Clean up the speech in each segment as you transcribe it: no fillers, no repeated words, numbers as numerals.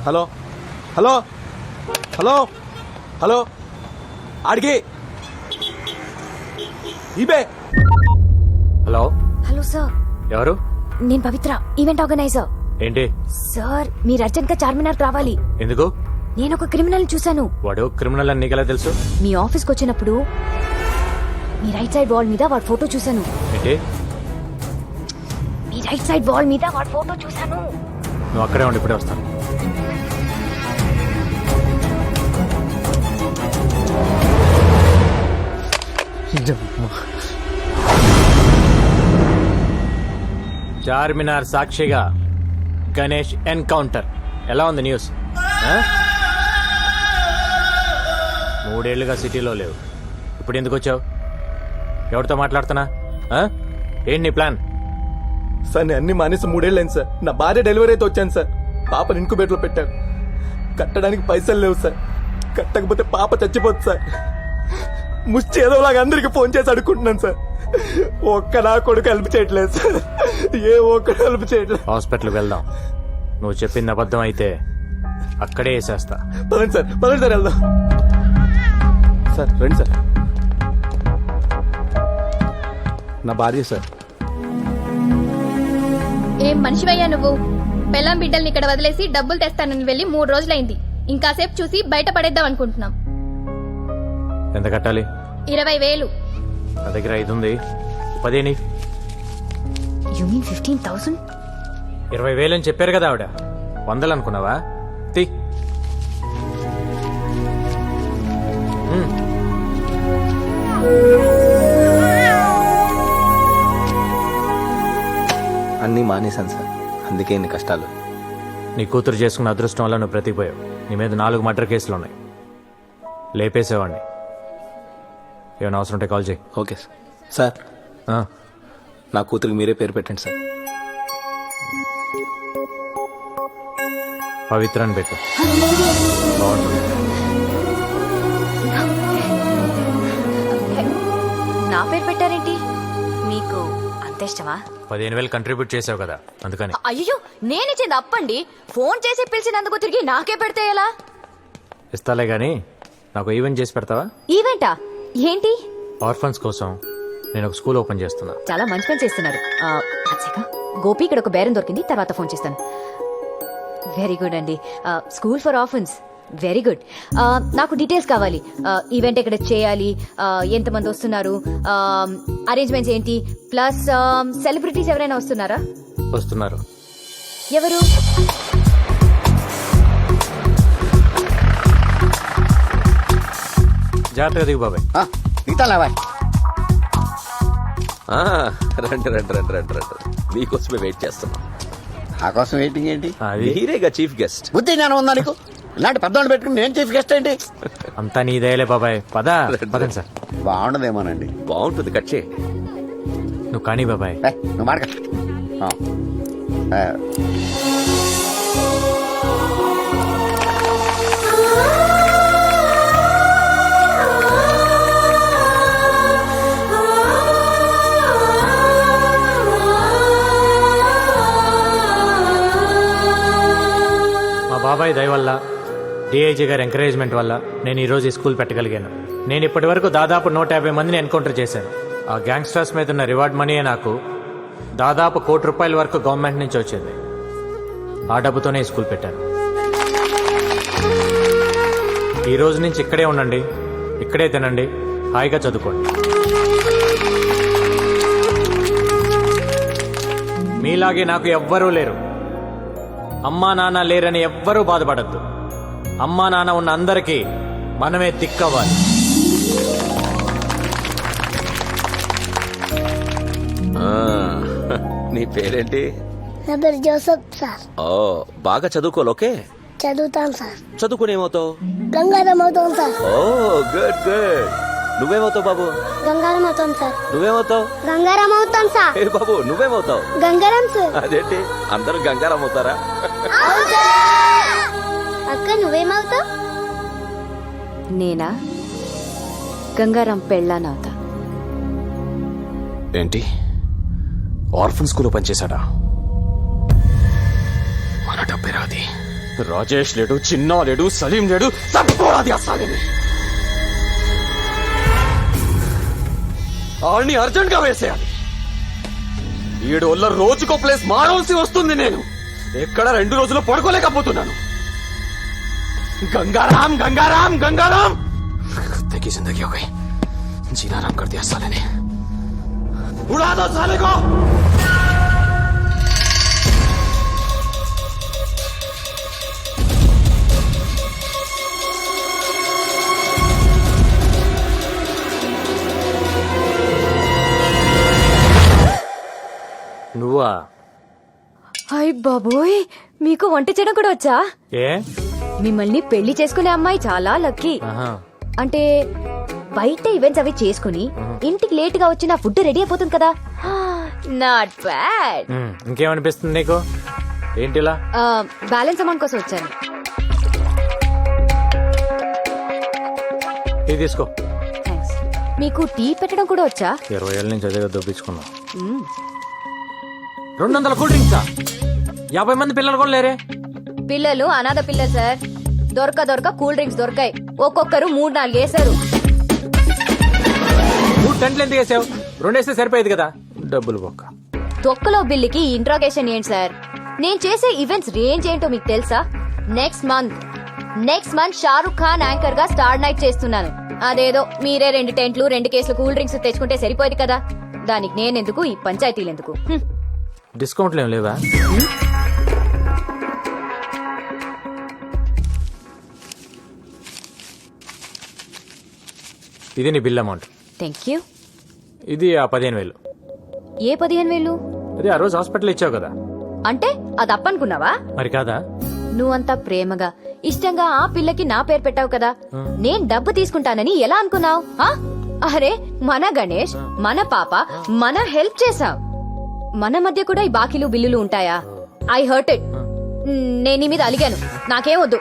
Hello hello hello hello ఆడికి ఇబే. Hello hello sir, ఎవరు? నేను పవిత్ర, ఈవెంట్ ఆర్గనైజర్. ఏంటి? సార్ మీరు అర్జెంట్ గా చార్మినార్ రావాలి. ఎందుకు? నేను ఒక క్రిమినల్ చూశాను. వాడు క్రిమినల్ అని నీకెలా తెలుసు? మీ ఆఫీస్కి వచ్చినప్పుడు మీ రైట్ సైడ్ వాల్ మీద వాడి ఫోటో చూశాను. ఏంటి? మీ రైట్ సైడ్ వాల్ మీద వాడి ఫోటో చూశాను. నువ్వు అక్కడే ఉండి ఇప్పుడే వస్తాను. చార్మినార్ సాక్షిగా గణేష్ ఎన్కౌంటర్. ఎలా ఉంది న్యూస్? 3 ఏళ్లుగా సిటీలో లేవు, ఇప్పుడు ఎందుకు వచ్చావు? ఎవరితో మాట్లాడుతున్నా? ఏంటి నీ ప్లాన్? సార్ నేను అన్ని మానేసి 3 ఏళ్ళు అయింది సార్. నా భార్య డెలివరీ అయితే వచ్చాను సార్. పాపను ఇంకుబేట్లో పెట్టాను. కట్టడానికి పైసలు లేవు సార్. కట్టకపోతే పాప చచ్చిపోతుంది సార్. ముష్టి ఏదోలాగా అందరికి ఫోన్ చేసి అడుక్కుంటున్నాను సార్. ఒక్క నా కొడుకు హెల్ప్ చేయట్లేదు సార్. ఒక్కడు హెల్ప్ చేయట్లేదు. హాస్పిటల్కి వెళ్దాం. నువ్వు చెప్పింది అబద్ధం అయితే అక్కడే వేసేస్తా. పదండి సార్, పదండి సార్, వెళ్దాం సార్. రండి సార్. నా భార్య సార్. ఏం మనిషివయ్యా నువ్వు? పెళ్ళాం బిడ్డల్ని ఇక్కడ వదిలేసి డబ్బులు తెస్తానని వెళ్ళి 3 రోజులైంది. ఇంకాసేపు చూసి బయట పడేద్దాం అనుకుంటున్నాం. ఎంత కట్టాలి? 20,000. నా దగ్గర 5 ఉంది. 10 యు మీన్ 15,000? 20,000 అని చెప్పారు కదా ఆవిడ. 100 అనుకున్నావా? తీ. అన్నీ మానేశాను సార్, అందుకే ఇన్ని కష్టాలు. నీ కూతురు చేసుకున్న అదృష్టం వల్ల నువ్వు బ్రతికిపోయావు. నీ మీద 4 మర్డర్ కేసులు ఉన్నాయి. లేపేసేవాడిని. ఏమైనా అవసరం ఉంటే కాల్ చేయి. Okay sir. సార్ నా కూతురికి మీరే పేరు పెట్టండి సార్. పవిత్ర అని పెట్టు. బాగుంటుంది. నా పేరు పెట్టారేంటి? మీకు అంత ఇష్టమా? 15,000 కంట్రిబ్యూట్ చేసావు కదా, అందుకని. అయ్యో, నేనిచ్చింది అప్పండి. ఫోన్ చేసి పిలిచినందుకు తిరిగి నాకే పెడితే ఎలా? ఇస్తాలే గానీ నాకు ఈవెంట్ చేసి పెడతావా? ఈవెంటా? ఏంటి? ఆర్ఫన్స్ కోసం నేను ఒక స్కూల్ ఓపెన్ చేస్తున్నా. చాలా మంచి పని చేస్తున్నారు. గోపి, ఇక్కడ ఒక బేరం దొరికింది, తర్వాత ఫోన్ చేస్తాను. వెరీ గుడ్ అండి. School for orphans, very good. నాకు డీటెయిల్స్ కావాలి. ఈవెంట్ ఎక్కడ చేయాలి, ఎంతమంది వస్తున్నారు, అరేంజ్మెంట్స్ ఏంటి, ప్లస్ సెలబ్రిటీస్ ఎవరైనా వస్తున్నారా? వస్తున్నారు. ఎవరు? జాగ్రత్తగా దిగు బాబాయ్. రండి రండి రండి రండి రండి. మీకోసమే వెయిట్ చేస్తున్నాం. నా కోసం వెయిటింగ్ ఏంటి? మీరేగా చీఫ్ గెస్ట్. బుద్ధి జ్ఞానం ఉందా నీకు? ఇలాంటి పెద్దవాళ్ళు పెట్టుకుని నేను చీఫ్ గెస్ట్ ఏంటి? అంతా నీదేలే బాబాయ్. పదండి సార్. బాగుండదేమోనండి. బాగుంటుంది, కట్ చేయి. నువ్వు కానీ బాబాయ్. నువ్వు మాడక. బాబాయ్ దయ వల్ల, డిఐజీ గారి ఎంకరేజ్మెంట్ వల్ల నేను ఈరోజు ఈ స్కూల్ పెట్టగలిగాను. నేను ఇప్పటి వరకు దాదాపు 150 మందిని ఎన్కౌంటర్ చేశాను. ఆ గ్యాంగ్స్టర్స్ మీద ఉన్న రివార్డ్ మనీయే నాకు దాదాపు ₹1 కోటి వరకు గవర్నమెంట్ నుంచి వచ్చింది. ఆ డబ్బుతోనే ఈ స్కూల్ పెట్టాను. ఈ రోజు నుంచి ఇక్కడే ఉండండి, ఇక్కడే తినండి, హాయిగా చదువుకోండి. మీలాగే నాకు ఎవ్వరూ లేరు. అమ్మా నాన్న లేరని ఎవ్వరూ బాధపడద్దు. అమ్మా నాన్న ఉన్న అందరికీ మనమే దిక్కవ్వాలి. నీ పేరేంటి? నా పేరు జోసఫ్ సార్. ఓ, బాగా చదువుకోవాలి. ఓకే, చదువుతాను సార్. చదువుకునేమవుతావు? గంగారం అవుతాం సార్. ఓ గుడ్ గుడ్. నువ్వేమవుతావు బాబు? గంగారం అవుతాం సార్. నువ్వేమవుతావు? గంగారం అవుతాం సార్. ఏ బాబు, నువ్వేమవుతావు? గంగారం సార్. అదేంటి అందరూ గంగారం అవుతారా? అక్క నువ్వేమవుతావు? నేనా? గంగారాం పెళ్ళానవుతా. ఏంటి, ఆర్ఫన్ స్కూల్లో పనిచేశాడా? మన డబ్బే రాది. రాజేష్ లేడు, చిన్నా లేడు, సలీం లేడు, తట్టుకోరాది అసలేని. ఆడిని అర్జెంట్ గా వేసేయాలి. 7 వల్ల రోజుకో ప్లేస్ మారవలసి వస్తుంది. నేను ఎక్కడ 2 రోజులు పడుకోలేకపోతున్నాను. गंगाराम गंगाराम गंगाराम कुत्ते की जिंदगी हो गई. जीना आराम कर दिया साले ने. उड़ा दो साले को. నువ్వా? హాయ్ బాబోయ్, మీకు వంట చేయడం కూడా వచ్చా? ఏ? మిమ్మల్ని పెళ్లి చేసుకునే అమ్మాయి చాలా లక్కీ. ఆహా. అంటే బయట ఈవెంట్స్ అవి చేసుకుని ఇంటికి లేట్ గా వచ్చిన ఫుడ్ రెడీ అయిపోతుంది కదా. Not bad. ఇంకేమనిపిస్తుంది నీకు? ఏంటిలా? బ్యాలెన్స్ అమౌంట్ కోసం వచ్చాను. ఇది తీసుకో. థ్యాంక్స్. మీకు టీ పెట్టడం కూడా వచ్చా? 20 ఏళ్ళ నుంచి అదే దొప్పించుకున్నా. 200 కూల్ డ్రింక్సా? 50 మంది పిల్లలు కూడా లేరే. పిల్లలు అనాథ పిల్లలు సార్. దొరక కూల్ డ్రింక్స్ దొరకాయి. ఒక్కొక్కరు 3-4 వేశారు. 3 టెంట్లు ఎందుకు వేసావు? 2 వేస్తే సరిపోయేది కదా. డబ్బులు బొక్క. తొక్కలో బిల్లుకి ఇంట్రాగేషన్ ఏంటి సార్? నేను చేసే ఈవెంట్స్ రేంజ్ ఏంటో మీకు తెలుసా? Next month Shahrukh Khan anchor గా స్టార్ నైట్ చేస్తున్నాను. అదేదో మీరే 2 టెంట్లు 2 కేసులు కూల్ డ్రింక్స్ తెచ్చుకుంటే సరిపోయేది కదా. దానికి నేనెందుకు, ఈ పంచాయతీలు ఎందుకు? డిస్కౌంట్లు ఏం లేవా? ఇది నీ బిల్ అమౌంట్. Thank you. ఇది ఆ 15,000. ఏ 15,000? అది ఆ రోజు హాస్పిటల్ ఇచ్చావు కదా. అంటే అది అప్పనుకున్నావా? మరి కాదా? నువ్వంతా ప్రేమగా ఇష్టంగా ఆ పిల్లకి నా పేరు పెట్టావు కదా. నేను డబ్బు తీసుకుంటానని ఎలా అనుకున్నావు? అరే మన గణేష్, మన పాప, మన హెల్ప్ చేసావు. మన మధ్య కూడా ఈ బాకీలు బిల్లులు ఉంటాయా? I hurt it. నేను నీ మీద అలిగాను. నాకేం వద్దు.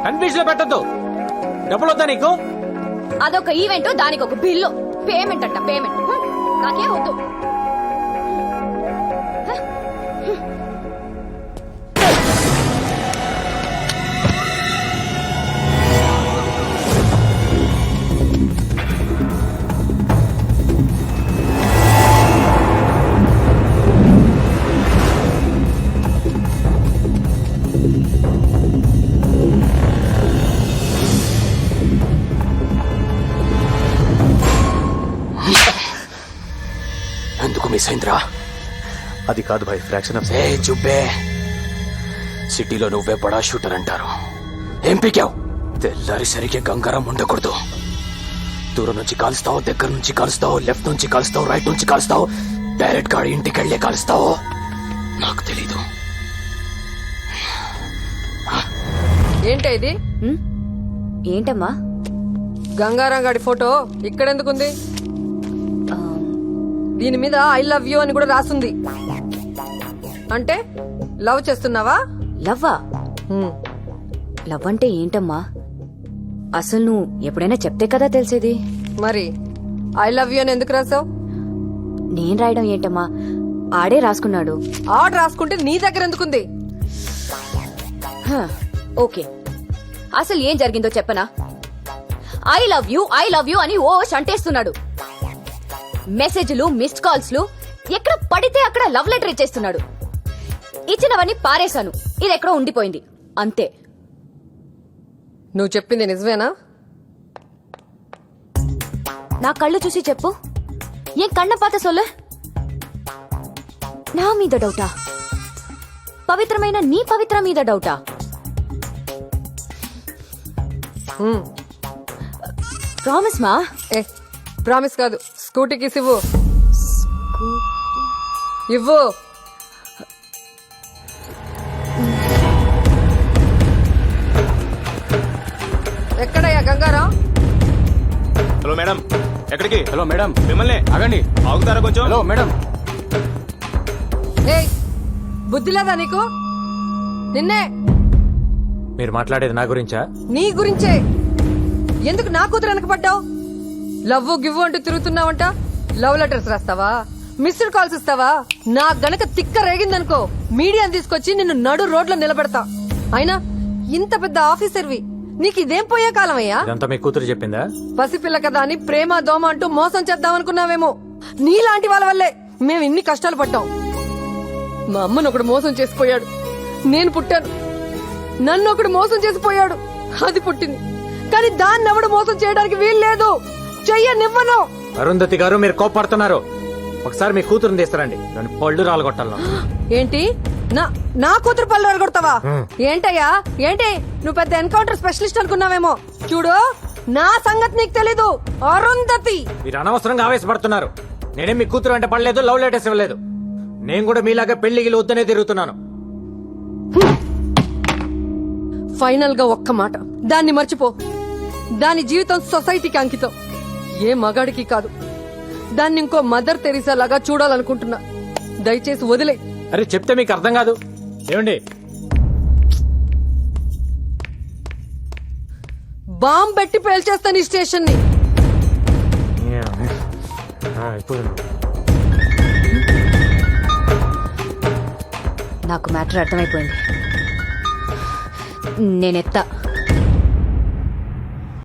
కన్ఫ్యూజ్ లో పెట్టద్దు. డబ్బులు వద్దా నీకు? అదొక ఈవెంట్, దానికి ఒక బిల్లు. పేమెంట్ అంట పేమెంట్. నాకేం వద్దు. ఎందుకు మిస్ అయిందిరా? అది కాదు భాయ్, ఫ్రాక్షన్ ఆఫ్ ఏ చుబ్బే. సిటీలో నువ్వే బడా షూటర్ అంటారు. ఏం పీకావు? తెల్లారి సరిగ్గా గంగారాం ఉండకూడదు. దూరం నుంచి కాలుస్తావు, దగ్గర నుంచి కాలుస్తావు, లెఫ్ట్ నుంచి కాలుస్తావు, రైట్ నుంచి కాలుస్తావు, డైరెక్ట్ గా ఇంటికి వెళ్ళే కాలుస్తావు. నాకు తెలీదు. ఏంటా ఇది? ఏంటమ్మా? గంగారాం గాడి ఫోటో ఇక్కడెందుకుంది? దీని మీద ఐ లవ్ యూ అని కూడా రాసుంది. అంటే లవ్ చేస్తున్నావా? లవ్వా? లవ్ అంటే ఏంటమ్మా? అసలు నువ్వు ఎప్పుడైనా చెప్తే కదా తెలిసేది. మరి ఐ లవ్ యూ అని ఎందుకు రాసావు? నేను రాయడం ఏంటమ్మా? ఆడే రాసుకున్నాడు. ఆర్డర్ రాసుకుంటే నీ దగ్గర ఎందుకుంది? ఓకే, అసలు ఏం జరిగిందో చెప్పనా? ఐ లవ్ యూ అని ఓ అంటేస్తున్నాడు. మెసేజ్లు, మిస్డ్ కాల్స్లు, ఎక్కడ పడితే అక్కడ లవ్ లెటర్ ఇచ్చేస్తున్నాడు. ఇచ్చినవన్నీ పారేశాను. ఇది ఎక్కడో ఉండిపోయింది అంతే. నువ్వు చెప్పింది నిజమేనా? నా కళ్ళు చూసి చెప్పు. ఏం కన్న పాత సొల్లు? నా మీద డౌటా? పవిత్రమైన నీ పవిత్ర మీద డౌటా? ప్రామిస్ మా. ప్రామిస్ కాదు, స్కూటీకి ఇవ్వు. ఇవ్వు. ఎక్కడయ్యా గంగారాం? హలో మేడం, ఎక్కడికి? హలో మేడం, మిమ్మల్ని ఆగండి. ఆగుతారా కొంచెం? Hello madam. ఏయ్, బుద్ధి లేదా నీకు? నిన్నే. మీరు మాట్లాడేది నా గురించా? నీ గురించే. ఎందుకు నా కూతురు వెనకపడ్డావు? లవ్ గివ్వు అంటూ తిరుగుతున్నావంట. లవ్ లెటర్స్ రాస్తావా? మిస్డ్ కాల్స్ ఇస్తావా? నా గనక తిక్క రేగిందనుకో మీడియాని తీసుకొచ్చి నిన్ను నడు రోడ్లో నిలబెడతా. అయినా ఇంత పెద్ద ఆఫీసర్వి నీకు ఇదేం పోయే కాలమయ్యా? ఇదంతా మీ కూతురు చెప్పిందా? పసిపిల్ల కదా అని ప్రేమ దోమ అంటూ మోసం చేద్దామనుకున్నావేమో. నీలాంటి వాళ్ళ వల్లే మేము ఇన్ని కష్టాలు పడ్డాం. మా అమ్మను ఒకడు మోసం చేసిపోయాడు, నేను పుట్టాను. నన్ను ఒకడు మోసం చేసిపోయాడు, అది పుట్టింది. కానీ దాన్ని ఎవడు మోసం చేయడానికి వీల్లేదు, చెయ్యనివ్వను. అరుంధతి గారు మీరు కోపడుతున్నారు. ఒకసారి మీ కూతురుని తీస్తారండి, నన్ను పళ్ళు రాలగొట్టాలను. ఏంటి నా కూతురు పళ్ళు అడగొడతావా? ఏంటయ్యా ఏంటి? నువ్వు పెద్ద ఎన్కౌంటర్ స్పెషలిస్ట్ అనుకున్నావేమో. చూడు, నా సంగతి నీకు తెలీదు. అరుంధతి, మీరు అనవసరంగా ఆవేశపడుతున్నారు. నేనేం మీ కూతురు అంటే పడలేదు, లవ్ లెటర్స్ ఇవ్వలేదు. నేను కూడా మీలాగా పెళ్లికి వద్దనే తిరుగుతున్నాను. ఫైనల్ గా ఒక్క మాట, దాన్ని మర్చిపో. దాని జీవితం సొసైటీకి అంకితం, ఏ మగాడికి కాదు. దాన్ని ఇంకో మదర్ తెరీసా లాగా చూడాలనుకుంటున్నా. దయచేసి వదిలే. అరే చెప్తే మీకు అర్థం కాదు. ఏమండి, బాంబ్ పెట్టి పేల్చేస్తాను ఈ స్టేషన్ ని. నాకు మ్యాటర్ అర్థమైపోయింది. నేనెత్తా.